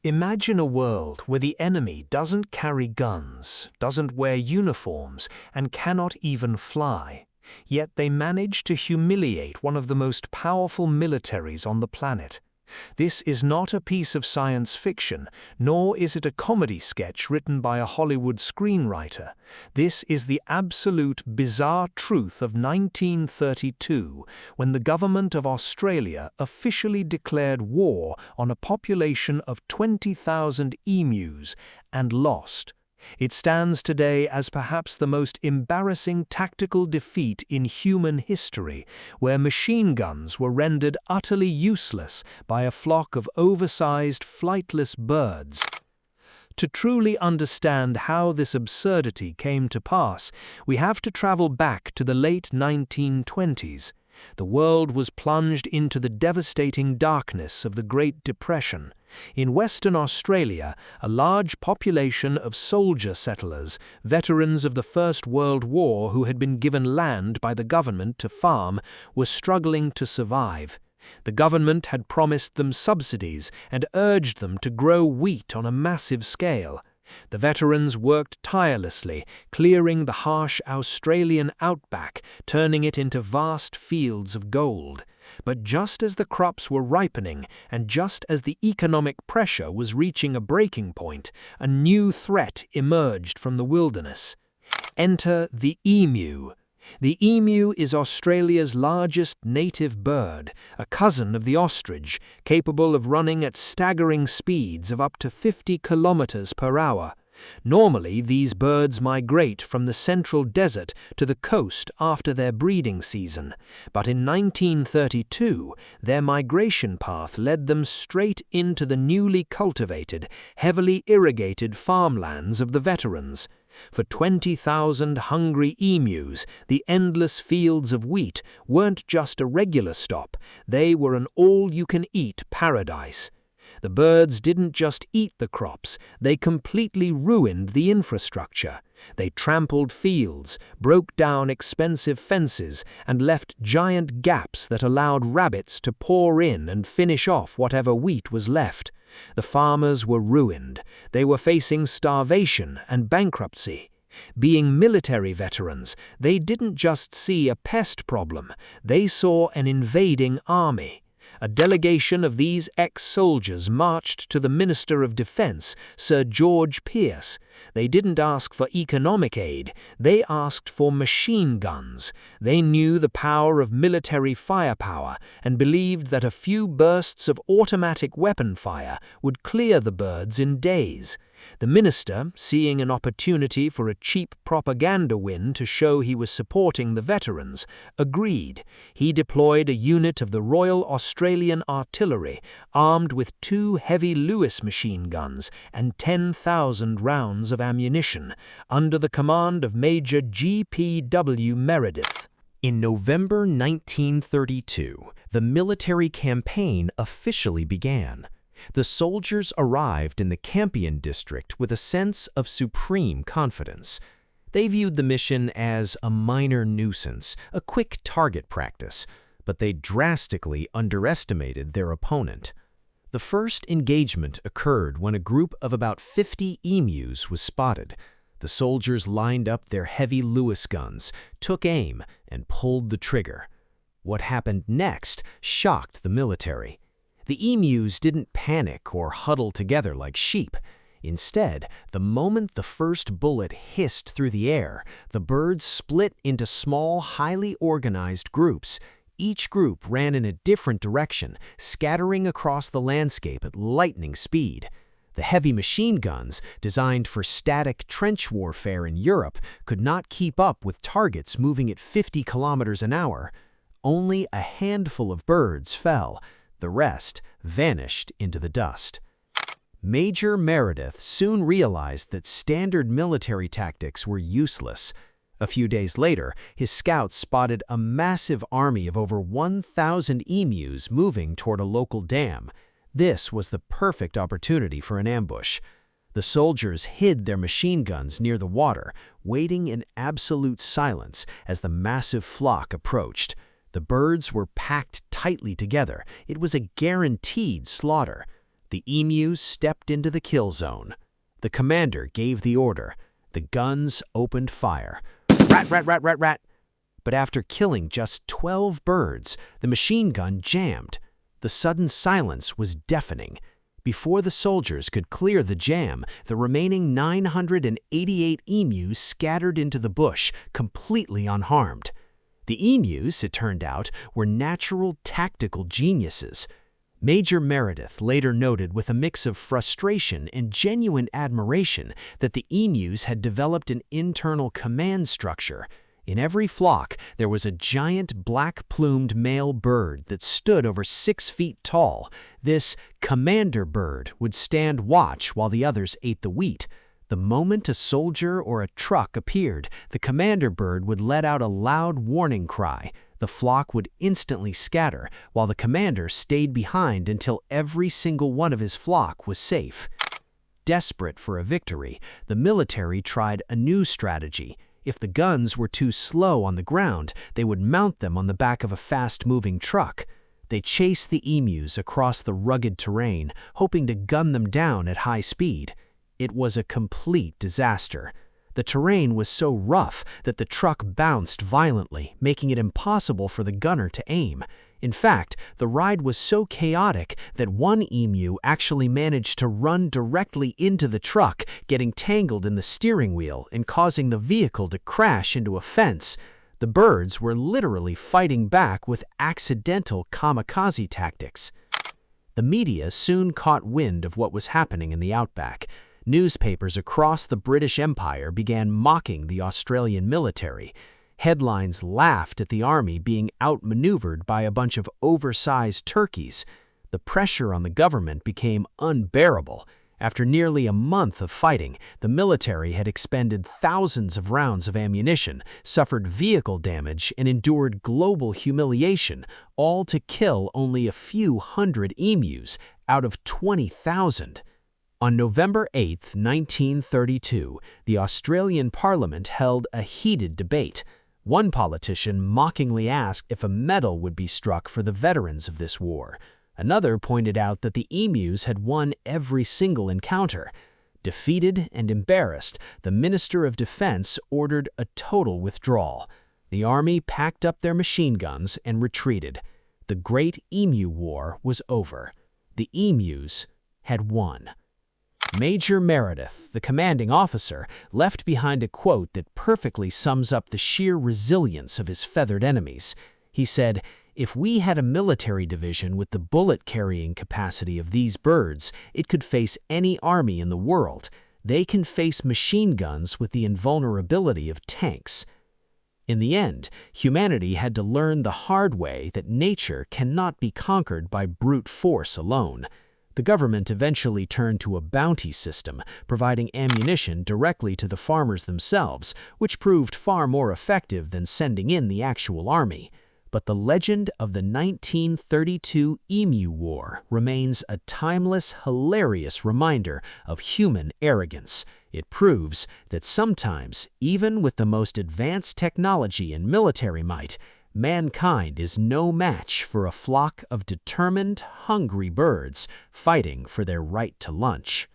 Imagine a world where the enemy doesn't carry guns, doesn't wear uniforms, and cannot even fly. Yet they manage to humiliate one of the most powerful militaries on the planet. This is not a piece of science fiction, nor is it a comedy sketch written by a Hollywood screenwriter. This is the absolute bizarre truth of 1932, when the government of Australia officially declared war on a population of 20,000 emus and lost. It stands today as perhaps the most embarrassing tactical defeat in human history, where machine guns were rendered utterly useless by a flock of oversized, flightless birds. To truly understand how this absurdity came to pass, we have to travel back to the late 1920s. The world was plunged into the devastating darkness of the Great Depression. In Western Australia, a large population of soldier settlers, veterans of the First World War who had been given land by the government to farm, were struggling to survive. The government had promised them subsidies and urged them to grow wheat on a massive scale. The veterans worked tirelessly, clearing the harsh Australian outback, turning it into vast fields of gold. But just as the crops were ripening, and just as the economic pressure was reaching a breaking point, a new threat emerged from the wilderness. Enter the emu. The emu is Australia's largest native bird, a cousin of the ostrich, capable of running at staggering speeds of up to 50 kilometers per hour. Normally, these birds migrate from the central desert to the coast after their breeding season, but in 1932, their migration path led them straight into the newly cultivated, heavily irrigated farmlands of the veterans. For 20,000 hungry emus, the endless fields of wheat weren't just a regular stop, they were an all-you-can-eat paradise. The birds didn't just eat the crops, they completely ruined the infrastructure. They trampled fields, broke down expensive fences, and left giant gaps that allowed rabbits to pour in and finish off whatever wheat was left. The farmers were ruined. They were facing starvation and bankruptcy. Being military veterans, they didn't just see a pest problem, they saw an invading army. A delegation of these ex-soldiers marched to the Minister of Defense, Sir George Pearce. They didn't ask for economic aid, they asked for machine guns. They knew the power of military firepower and believed that a few bursts of automatic weapon fire would clear the birds in days. The minister, seeing an opportunity for a cheap propaganda win to show he was supporting the veterans, agreed. He deployed a unit of the Royal Australian Artillery, armed with 2 heavy Lewis machine guns and 10,000 rounds of ammunition, under the command of Major G.P.W. Meredith. In November 1932, the military campaign officially began. The soldiers arrived in the Campion district with a sense of supreme confidence. They viewed the mission as a minor nuisance, a quick target practice, but they drastically underestimated their opponent. The first engagement occurred when a group of about 50 emus was spotted. The soldiers lined up their heavy Lewis guns, took aim, and pulled the trigger. What happened next shocked the military. The emus didn't panic or huddle together like sheep. Instead, the moment the first bullet hissed through the air, the birds split into small, highly organized groups. Each group ran in a different direction, scattering across the landscape at lightning speed. The heavy machine guns, designed for static trench warfare in Europe, could not keep up with targets moving at 50 kilometers an hour. Only a handful of birds fell. The rest vanished into the dust. Major Meredith soon realized that standard military tactics were useless. A few days later, his scouts spotted a massive army of over 1,000 emus moving toward a local dam. This was the perfect opportunity for an ambush. The soldiers hid their machine guns near the water, waiting in absolute silence as the massive flock approached. The birds were packed tightly together. It was a guaranteed slaughter. The emus stepped into the kill zone. The commander gave the order. The guns opened fire. Rat, rat, rat, rat, rat. But after killing just 12 birds, the machine gun jammed. The sudden silence was deafening. Before the soldiers could clear the jam, the remaining 988 emus scattered into the bush, completely unharmed. The emus, it turned out, were natural tactical geniuses. Major Meredith later noted with a mix of frustration and genuine admiration that the emus had developed an internal command structure. In every flock, there was a giant black-plumed male bird that stood over 6 feet tall. This commander bird would stand watch while the others ate the wheat. The moment a soldier or a truck appeared, the commander bird would let out a loud warning cry. The flock would instantly scatter, while the commander stayed behind until every single one of his flock was safe. Desperate for a victory, the military tried a new strategy. If the guns were too slow on the ground, they would mount them on the back of a fast-moving truck. They chased the emus across the rugged terrain, hoping to gun them down at high speed. It was a complete disaster. The terrain was so rough that the truck bounced violently, making it impossible for the gunner to aim. In fact, the ride was so chaotic that one emu actually managed to run directly into the truck, getting tangled in the steering wheel and causing the vehicle to crash into a fence. The birds were literally fighting back with accidental kamikaze tactics. The media soon caught wind of what was happening in the outback. Newspapers across the British Empire began mocking the Australian military. Headlines laughed at the army being outmaneuvered by a bunch of oversized turkeys. The pressure on the government became unbearable. After nearly a month of fighting, the military had expended thousands of rounds of ammunition, suffered vehicle damage, and endured global humiliation, all to kill only a few hundred emus out of 20,000. On November 8, 1932, the Australian Parliament held a heated debate. One politician mockingly asked if a medal would be struck for the veterans of this war. Another pointed out that the emus had won every single encounter. Defeated and embarrassed, the Minister of Defense ordered a total withdrawal. The army packed up their machine guns and retreated. The Great Emu War was over. The emus had won. Major Meredith, the commanding officer, left behind a quote that perfectly sums up the sheer resilience of his feathered enemies. He said, "If we had a military division with the bullet-carrying capacity of these birds, it could face any army in the world. They can face machine guns with the invulnerability of tanks." In the end, humanity had to learn the hard way that nature cannot be conquered by brute force alone. The government eventually turned to a bounty system, providing ammunition directly to the farmers themselves, which proved far more effective than sending in the actual army. But the legend of the 1932 Emu War remains a timeless, hilarious reminder of human arrogance. It proves that sometimes, even with the most advanced technology and military might, mankind is no match for a flock of determined, hungry birds fighting for their right to lunch.